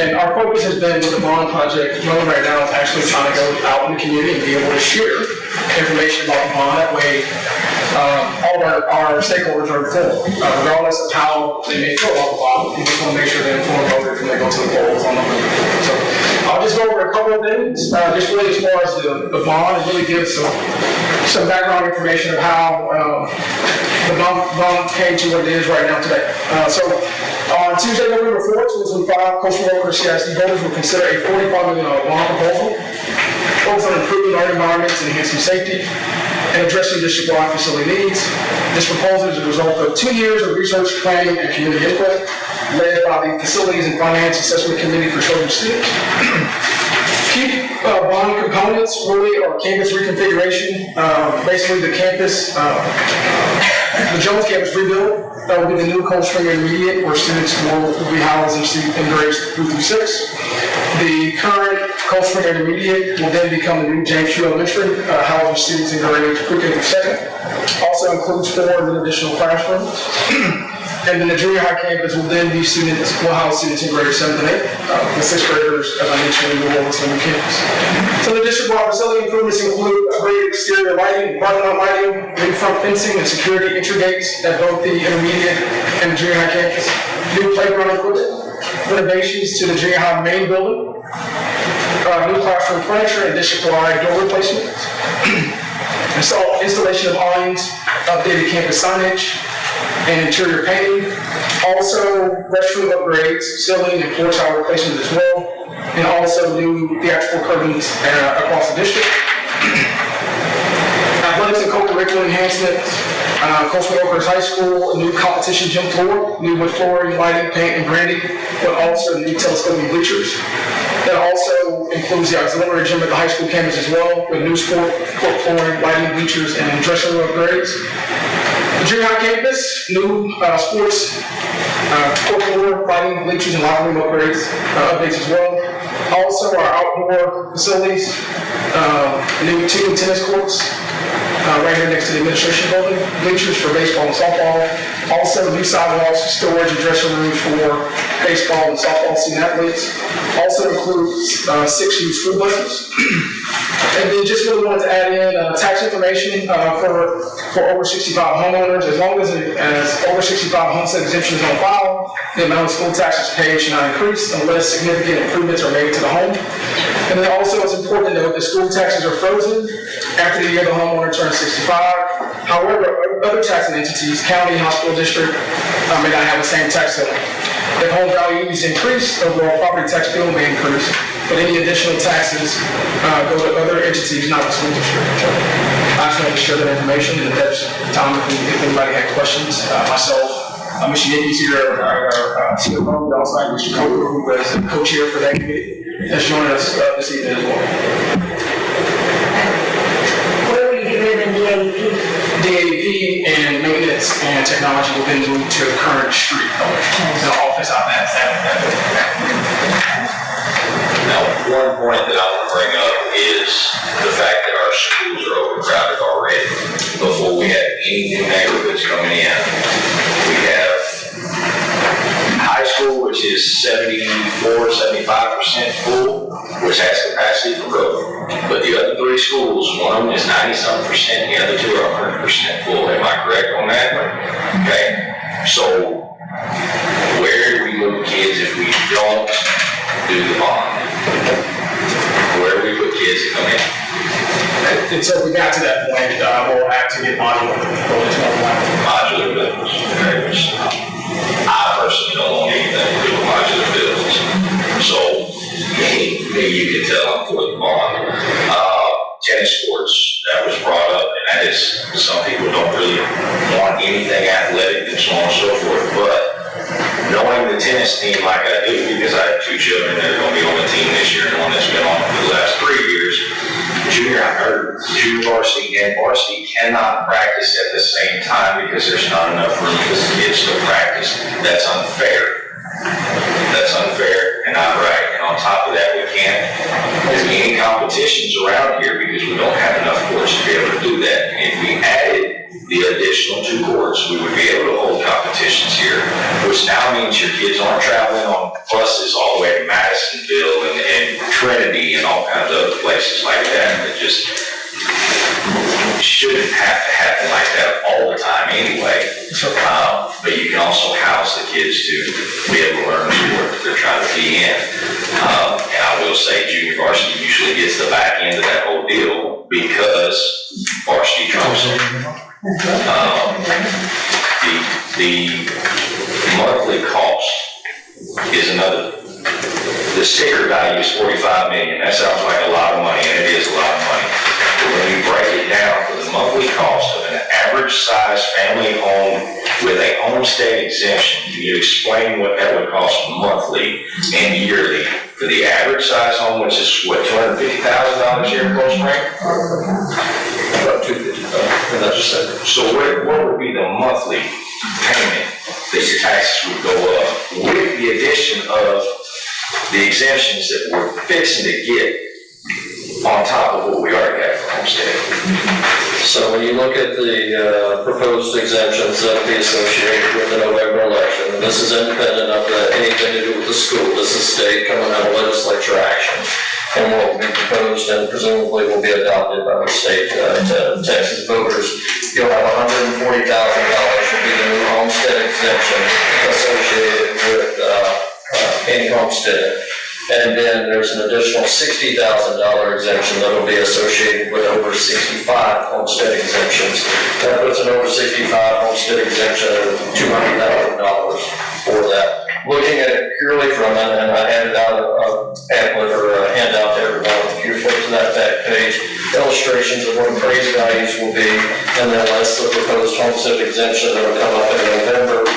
And our focus has been with the bond project right now is actually trying to go out in the community and be able to share information about the bond. That way, all of our stakeholders are informed, regardless of how they may feel about the bond. We just want to make sure they're informed voters when they go to the polls on November 4th. So I'll just go over a couple of things, just really as far as the bond, and really give some background information of how the bond came to what it is right now today. So on Tuesday, November 4th, 2025, Coldspring Oakhurst ISD voters will consider a $45 million bond proposal, focused on improving our environments, enhancing safety, and addressing district-wide facility needs. This proposal is a result of 2 years of research, planning, and community input, led by the Facilities and Finance Assessment Committee for Children and Students. Key bond components really are campus reconfiguration. Basically, the campus, the Jones campus rebuild. That will be the new Coldspring Intermediate, where students will be housed in grades 3 through 6. The current Coldspring Intermediate will then become the new James Q Elementary, housing students in grades pre-K through 2nd. Also includes 4 additional classrooms. And then the junior high campus will then be will house students in grades 7 and 8. The 6th graders, as I mentioned, will move over to the new campus. So the district-wide facility improvements include upgraded exterior lighting, parking lot lighting, new front fencing, and security entry gates at both the intermediate and the junior high campus. New playground equipment, renovations to the junior high main building, new classroom furniture and district-wide door replacements. Installation of awnings, updated campus signage, and interior painting. Also, restroom upgrades, ceiling and floor tile replacements as well, and also new theatrical curtains across the district. Athletics and co-curricular enhancements. Coldspring Oakhurst High School, a new competition gym floor, new wood flooring, lighting, paint, and branding, but also new telescopic bleachers. That also includes the auxiliary gym at the high school campus as well, with new court flooring, lighting, bleachers, and dressing room upgrades. The junior high campus, new sports, court floor, lighting, bleachers, and locker room updates as well. Also, our outdoor facilities, new 2 tennis courts, right here next to the administration building, bleachers for baseball and softball. Also, new sidewalks, storage, and dressing rooms for baseball and softball student athletes. Also includes 6 new school buses. And then just really wanted to add in tax information for over 65 homeowners. As long as over 65 homestead exemption is on file, the amount of school taxes paid should not increase unless significant improvements are made to the home. And then also it's important to note that school taxes are frozen after the year the homeowner turns 65. However, other taxing entities, county, hospital district, may not have the same tax ceiling. If home values increase, overall property tax bill may increase, but any additional taxes go to other entities, not the school district. So I just wanted to share that information, and that's time if anybody had questions. Myself, Mr. Yankees here, our CFO, we also have Mr. Coker, who is the co-chair for that committee, that's joining us this evening as well. Where will you live in DAPE? DAPE and maintenance and technology will then move to the current street, the office out there. Now, one point that I want to bring up is the fact that our schools are overcrowded already. Before we have any new neighborhoods coming in, we have high school, which is 75% full, which has capacity for growth. But the other 3 schools, one of them is 90-something%, the other 2 are 100% full. Am I correct on that? Okay. So, where do we move kids if we don't do the bond? Where do we put kids to come in? Until we got to that point, we'll have to get modular buildings. Modular buildings. Okay. Which I personally don't want anything to do with modular buildings. So, maybe you can tell I'm for the bond. Tennis courts, that was brought up, and that is, some people don't really want anything athletic and so on and so forth, but knowing the tennis team like I do, because I have 2 children that are going to be on the team this year and one that's been on for the last 3 years, junior varsity and varsity cannot practice at the same time because there's not enough room for the kids to practice. That's unfair. That's unfair and not right. And on top of that, we can't do any competitions around here because we don't have enough courts to be able to do that. And if we added the additional 2 courts, we would be able to hold competitions here, which now means your kids aren't traveling on buses all the way to Madison kinds of other places like that just shouldn't have to happen like that all the time anyway. But you can also house the kids to be able to learn the sport that they're trying to be in. And I will say junior varsity usually gets the back end of that whole deal because varsity trumps it. The monthly cost is another. The sticker value is $45 million. That sounds like a lot of money, and it is a lot of money. But when you break it down for the monthly cost of an average size family home with a homestead exemption, can you explain what that would cost monthly and yearly for the average size home, which is what, $250,000 here in Coldspring? About $250,000. So what would be the monthly payment that your taxes would go up with the addition of the exemptions that we're fixing to get on top of what we already have for homestead? So when you look at the proposed exemptions that will be associated with the November election, and this is independent of anything to do with the school, this is state coming out of legislature action, and what will be proposed and presumably will be adopted by the state Texas voters, you'll have $140,000 will be the new homestead exemption associated with any homestead. And then there's an additional $60,000 exemption that will be associated with over 65 homestead exemptions. That puts an over 65 homestead exemption of $200,000 for that. Looking at it purely from it, and I handed out a pamphlet or a handout to everyone, if you flip to that back page, illustrations of what appraised values will be, and then less the proposed homestead exemption that will come up in November.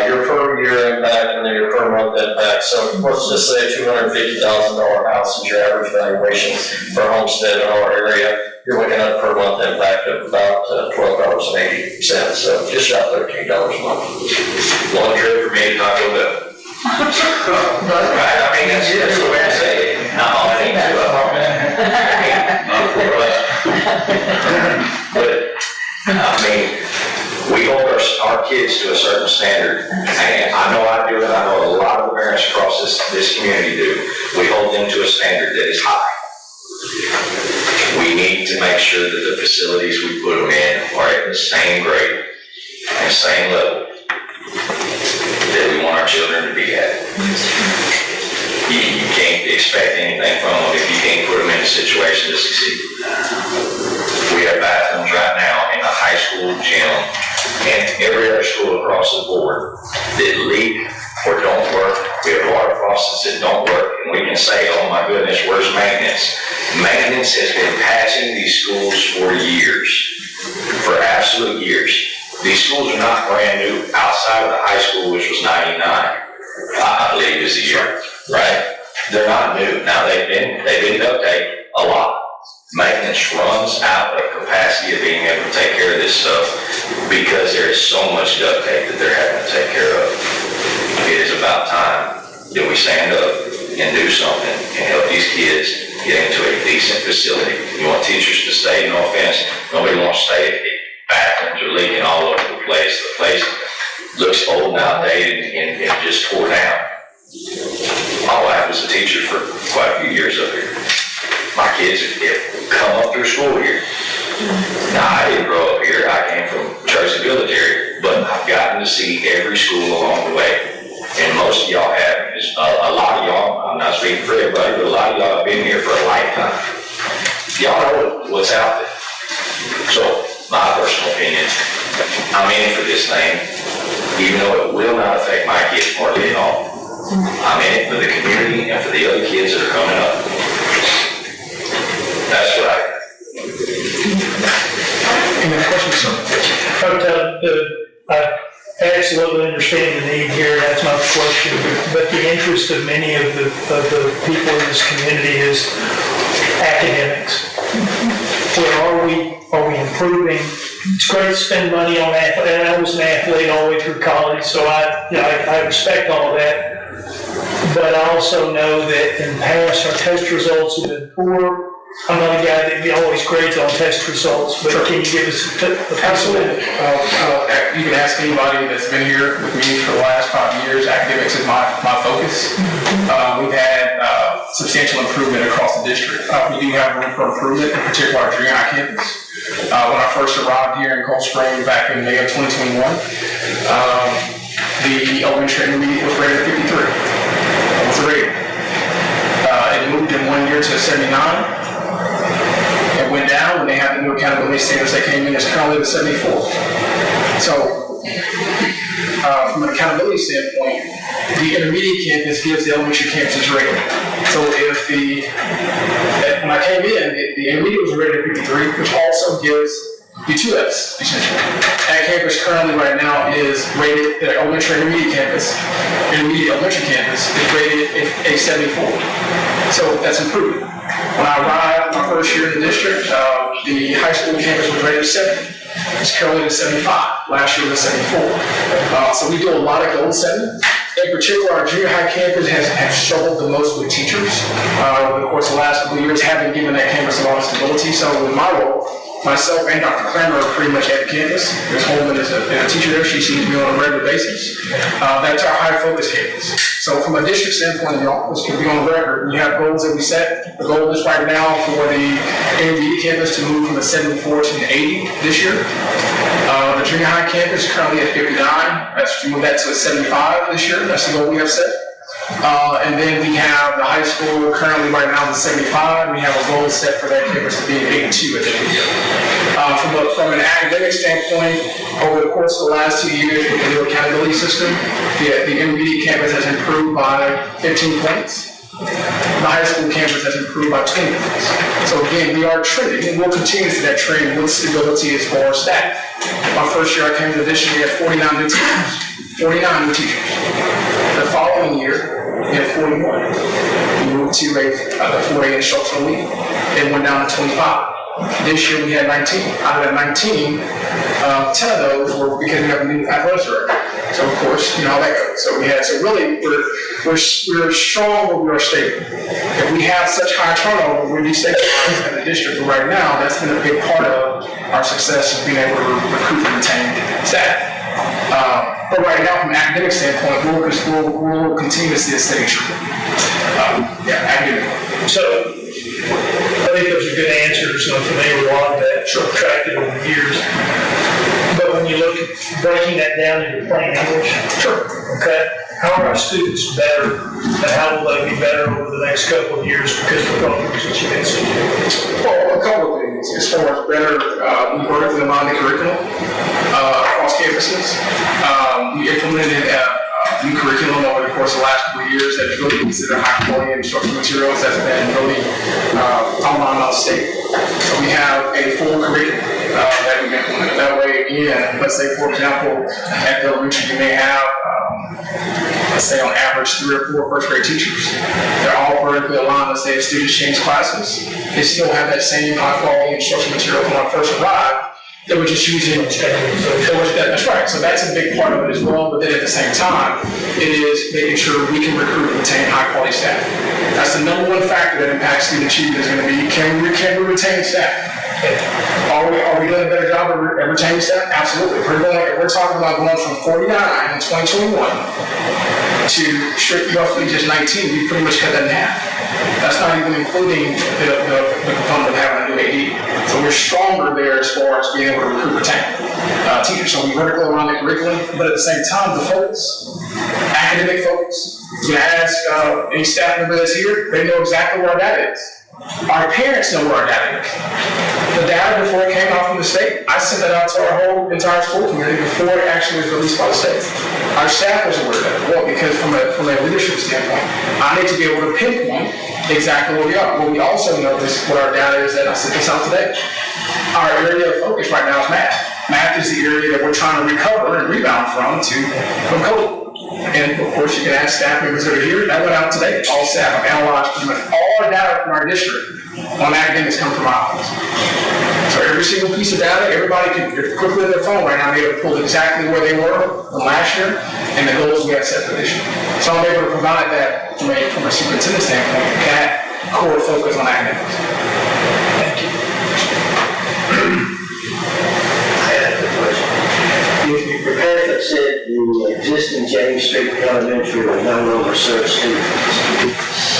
Your per year impact and then your per month impact. So let's just say a $250,000 house is your average valuation for a homestead in our area. You're looking at a per month impact of about $12.80. So just about $13 a month. One trip for me to Taco Bell. Right, I mean, that's the way I say it. Not all I need to, but, I mean, we hold our kids to a certain standard, and I know I do it, I know a lot of the parents across this community do. We hold them to a standard that is high. We need to make sure that the facilities we put them in are at the same grade and same level that we want our children to be at. You can't expect anything from them if you can't put them in a situation to succeed. We have bathrooms right now in the high school gym and every other school across the board that leak or don't work. We have water faucets that don't work, and we can say, oh my goodness, where's maintenance? Maintenance has been passing these schools for years, for absolute years. These schools are not brand new outside of the high school, which was 99, I believe is the year, right? They're not new. Now they've been duct taped a lot. Maintenance runs out of capacity of being able to take care of this stuff because there is so much duct tape that they're having to take care of. It is about time that we stand up and do something and help these kids get into a decent facility. You want teachers to stay, no offense, nobody wants to stay if the bathrooms are leaking all over the place. The place looks old and outdated and just tore down. My wife was a teacher for quite a few years up here. My kids have come up through school here. Now, I didn't grow up here. I came from Jersey Village area, but I've gotten to see every school along the way. And most of y'all have. A lot of y'all, I'm not speaking for everybody, but a lot of y'all have been here for a lifetime. Y'all know what's out there. So, my personal opinion, I'm in for this thing, even though it will not affect my kids hardly at all. I'm in it for the community and for the other kids that are coming up. That's what I got. Any other questions, sir? I absolutely understand the need here, that's not the question, but the interest of many of the people in this community is academics. Where are we? Are we improving? It's great to spend money on athletes, and I was an athlete all the way through college, so I respect all of that. But I also know that in the past, our test results have been poor. I'm not a guy that always grades on test results, but can you give us a Absolutely. You can ask anybody that's been here with me for the last 5 years. Academics is my focus. We've had substantial improvement across the district. We do have room for improvement, in particular our junior high campus. When I first arrived here in Coldspring back in May of 2021, the elementary intermediate was rated 53. That was the rating. It moved in 1 year to 79. It went down when they had the new accountability standards that came in. It's currently to 74. So, from an accountability standpoint, the intermediate campus gives the elementary campus its rating. So when I came in, the intermediate was rated at 53, which also gives you 2Fs, essentially. That campus currently right now is rated, the elementary intermediate campus, intermediate elementary campus is rated a 74. So that's improved. When I arrived my first year in the district, the high school campus was rated 70. It's currently at 75. Last year was 74. So we do a lot of goal setting. In particular, our junior high campus has struggled the most with teachers. Over the course of the last couple of years, haven't given that campus a lot of stability. So in my role, myself and Dr. Kramer are pretty much at the campus. Ms. Holman is a teacher there. She sees me on a regular basis. That's our high focus campus. So from a district standpoint, this can be on the record. We have goals that we set. The goal is right now for the intermediate campus to move from a 74 to an 80 this year. The junior high campus is currently at 59. That's to move that to a 75 this year. That's the goal we have set. And then we have the high school currently right now is 75. We have a goal set for that campus to be 82 at the end of the year. From an academic standpoint, over the course of the last 2 years with the new accountability system, the intermediate campus has improved by 15 points. The high school campus has improved by 20 points. So again, we are trending, and we'll continue to see that trend with stability as far as staff. My first year I came to this year, we had 49 new teachers. 49 new teachers. The following year, we had 41. We moved to a 4A instructional lead. It went down to 25. This year we had 19. Out of that 19, 10 of those were because we have a new athletics director. So of course, you know how that goes. So really, we're strong, but we are stable. If we have such high turnover, we'd be stabilized in the district. But right now, that's been a big part of our success of being able to recruit and retain staff. But right now, from an academic standpoint, we'll continue to see a steady trend. Academic. So, I think those are good answers. I'm familiar with a lot of that, tracked it over the years. But when you look at breaking that down into plain English, okay, how are our students better, and how will they be better over the next couple of years because of the programs that you instituted? Well, a couple of things. As far as better, we vertically aligned the curriculum across campuses. We implemented new curriculum over the course of the last couple of years that really consider high quality instructional materials. That's been really online on the state. So we have a full curriculum that we implement. That way, again, let's say, for example, at the elementary, you may have, let's say on average, 3 or 4 first grade teachers. They're all vertically aligned. Let's say if students change classes, they still have that same high quality instructional material when I first arrived. They were just using, that's right. So that's a big part of it as well. But then at the same time, it is making sure we can recruit and retain high quality staff. That's the number one factor that impacts student achievement is going to be, can we retain staff? Are we doing a better job at retaining staff? Absolutely. We're talking about going from 49 in 2021 to roughly just 19. We pretty much cut that in half. That's not even including the component of having a new AD. So we're stronger there as far as being able to recruit and retain teachers. So we vertically align the curriculum, but at the same time, the focus, academic focus. You ask any staff member that's here, they know exactly where our data is. Our parents know where our data is. The data before it came out from the state, I sent that out to our whole entire school community before it actually was released by the state. Our staff was aware of that. Well, because from a leadership standpoint, I need to be able to pinpoint exactly where we are. What we also know is what our data is that I sent this out today. Our area of focus right now is math. Math is the area that we're trying to recover and rebound from COVID. And of course, you can ask staff members that are here. That went out today. All staff have analyzed pretty much all our data from our district on academics come from our office. So every single piece of data, everybody can quickly on their phone right now be able to pull exactly where they were from last year and the goals we have set for this year. So I'm able to provide that from a superintendent standpoint, that core focus on academics. Thank you. I had a question. If you prepare the that said the existing James Street Elementary will no longer serve students.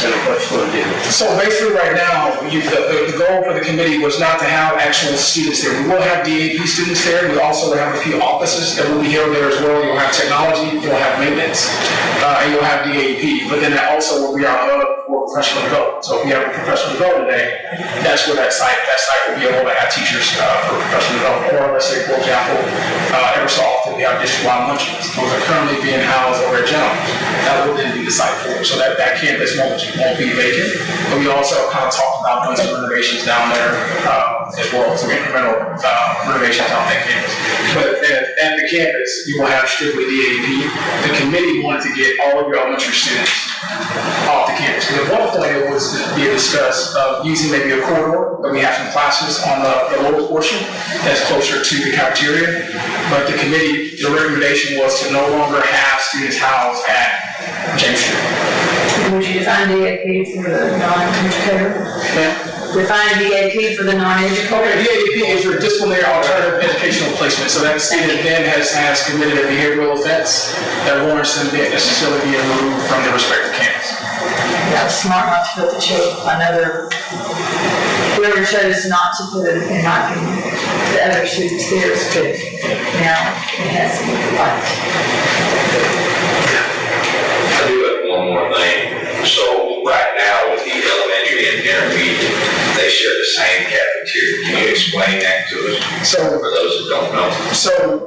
So what you want to do? So basically right now, the goal for the committee was not to have actual students there. We will have DAP students there. We also will have a few offices that will be held there as well. You'll have technology, you'll have maintenance, and you'll have DAP. But then that also will be our hub for professional development. So if we have a professional development day, that's where that site will be able to have teachers for professional development. Or let's say, for example, every so often we have district-wide luncheons. Those are currently being housed over at Jacinto. That will then be the site for it. So that campus won't be vacant. But we also kind of talked about doing some renovations down there as well, some incremental renovations on that campus. But at the campus, you will have strictly DAP. The committee wanted to get all of your elementary students off the campus. Because one point it was being discussed of using maybe a corridor, but we have some classes on the lower portion that's closer to the cafeteria. But the committee, the recommendation was to no longer have students housed at James Street. Would you define DAP for the non-educator? Yeah. Define DAP for the non-educator? Okay, DAP is your disciplinary alternative educational placement. So that student then has committed a behavioral offense that warrants them necessarily being removed from their respective campus. That was smart not to put the children. Another, whoever chose not to put it, in my opinion, the other students there is good. Now, it has to be like. I do have one more thing. So right now with the elementary and intermediate, they share the same cafeteria. Can you explain that to us? So For those that don't know. So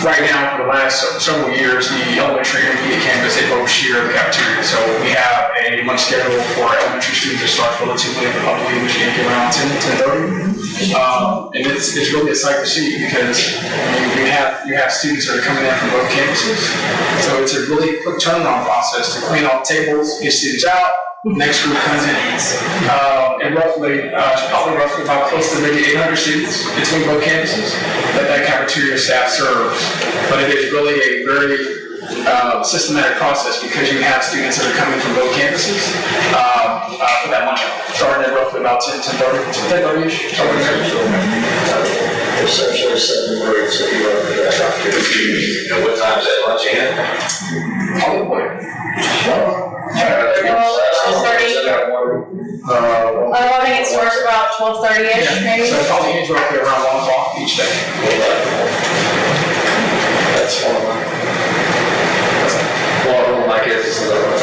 right now, for the last several years, the elementary and intermediate campus, they both share the cafeteria. So we have a lunch schedule for our elementary students that starts relatively probably around 10:30. And it's really a sight to see because you have students that are coming in from both campuses. So it's a really quick turnaround process to clean off tables, get students out. Next group comes in, and probably about close to maybe 800 students between both campuses that cafeteria staff serves. But it is really a very systematic process because you have students that are coming from both campuses for that lunch, starting at roughly about 10:30-ish. Essentially 7 grades that you run for that cafeteria. And what time is that lunch in? Probably. 12:30. I think it starts about 12:30-ish, maybe. So it probably ends roughly around 1 o'clock each day. That's one of my kids is another one.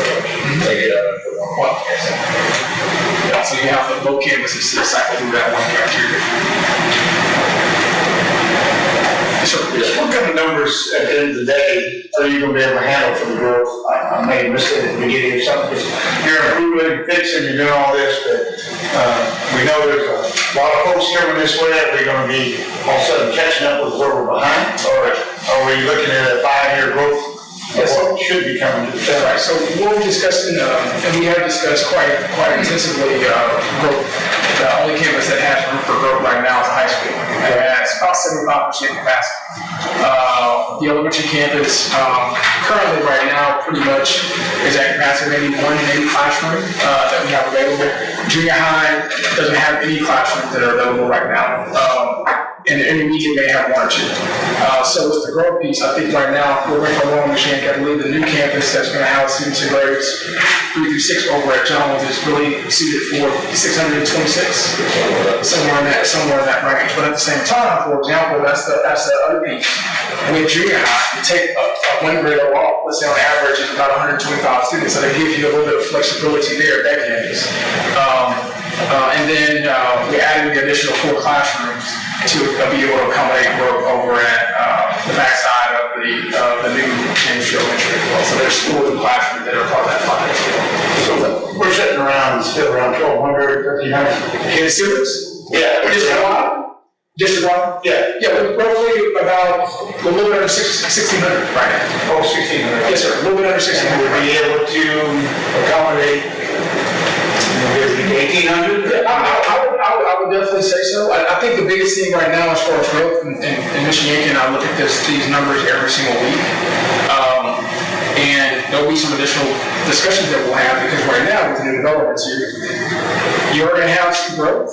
They get out after 1 o'clock. Yeah, so you have both campuses to cycle through that one cafeteria. What kind of numbers at the end of the day are you going to be able to handle for the growth? I may have missed it at the beginning of something. You're improving, fixing, you're doing all this, but we know there's a lot of folks coming this way. Are we going to be all of a sudden catching up with where we're behind? Or are we looking at a 5-year growth? That's what should be coming to the That's right. So what we're discussing, and we have discussed quite intensively growth. The only campus that has room for growth right now is the high school. It has about 75% capacity. The elementary campus currently right now pretty much is at capacity, maybe one classroom that we have available. Junior high doesn't have any classrooms that are available right now. And the intermediate may have 1 or 2. So with the growth piece, I think right now, if we're going for a long machine, I believe the new campus that's going to house students in grades 3 through 6 over at Jones is really suited for 626, somewhere in that range. But at the same time, for example, that's the other piece. With junior high, you take one grade off, let's say on average, it's about 125 students, so that gives you a little bit of flexibility there at that campus. And then we're adding the additional 4 classrooms to be able to accommodate growth over at the backside of the new James Street Elementary as well. So there's 4 new classrooms that are part of that project as well. So we're sitting around, still around 1,200, 1,300. Can you see this? Yeah. District-wide? Yeah. Yeah, we're roughly about a little bit under 1,600 right now. Oh, 1,600. Yes, sir, a little bit under 1,600. And we'll be able to accommodate 1,800? I would definitely say so. I think the biggest thing right now as far as growth in Michigan, I look at these numbers every single week. And there'll be some additional discussions that we'll have because right now with the new developments here, You're gonna have some growth.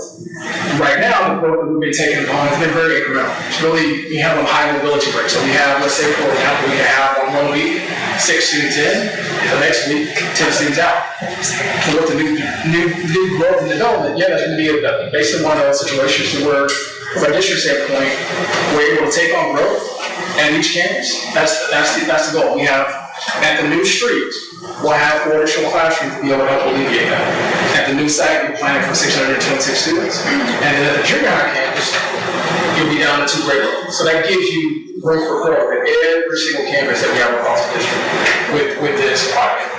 Right now, the growth that we've been taking upon has been very incremental. It's really, we have a high mobility rate. So we have, let's say, for example, we have on 1 week, 6 students in, the next week, 10 students out. And with the new growth and development, yeah, there's gonna be basically one of those situations where, from a district standpoint, we're able to take on growth at each campus. That's the goal. We have, at the new street, we'll have 4 additional classrooms to be able to help alleviate that. At the new site, we're planning for 626 students. And then at the junior high campus, you'll be down to 2 grade levels. So that gives you room for growth at every single campus that we have across the district with this project.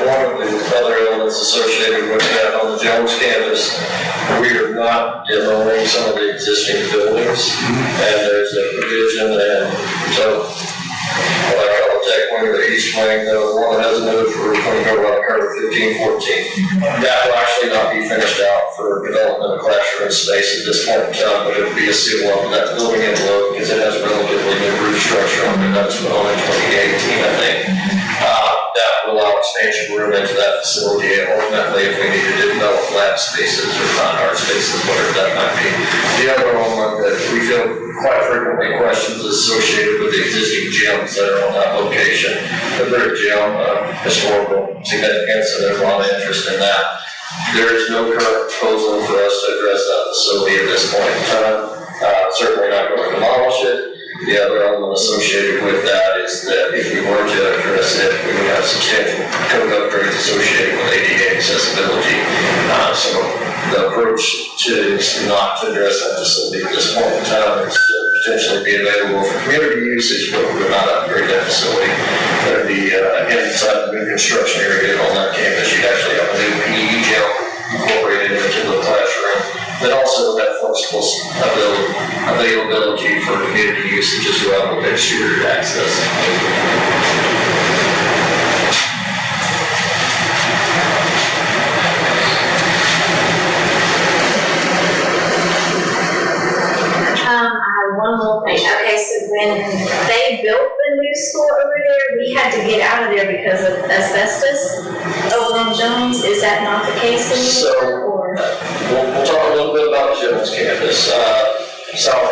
One of the other elements associated with that on the Jones campus, we are not demoing some of the existing buildings, and there's a provision, and so what I call the tech wing or the east wing, the one that has a nose roof when you go around curve 15, 14. That will actually not be finished out for development of classroom space at this point in time, but it would be a seal up of that building envelope because it has a relatively new roof structure on it. That was put on in 2018, I think. That will allow expansion room into that facility, and ultimately, if we needed to develop lab spaces or non-art spaces, whatever that might be. The other one that we feel quite frequently questions is associated with the existing gyms that are on that location. The brick gym, historical significance, and there's a lot of interest in that. There is no current proposal for us to address that facility at this point in time. Certainly not going to demolish it. The other element associated with that is that if we were to address it, we would have substantial code upgrades associated with ADA accessibility. So the approach is not to address that facility at this point in time. It's to potentially be available for community usage, but we would not upgrade that facility. There'd be inside the new construction area on that campus, you'd actually have a new PE gym incorporated into the classroom. But also that flexible availability for community usage as well with exterior access. I have one more thing. Okay, so when they built the new school over there, we had to get out of there because of asbestos over on Jones. Is that not the case anymore? So, we'll talk a little bit about Jones campus. South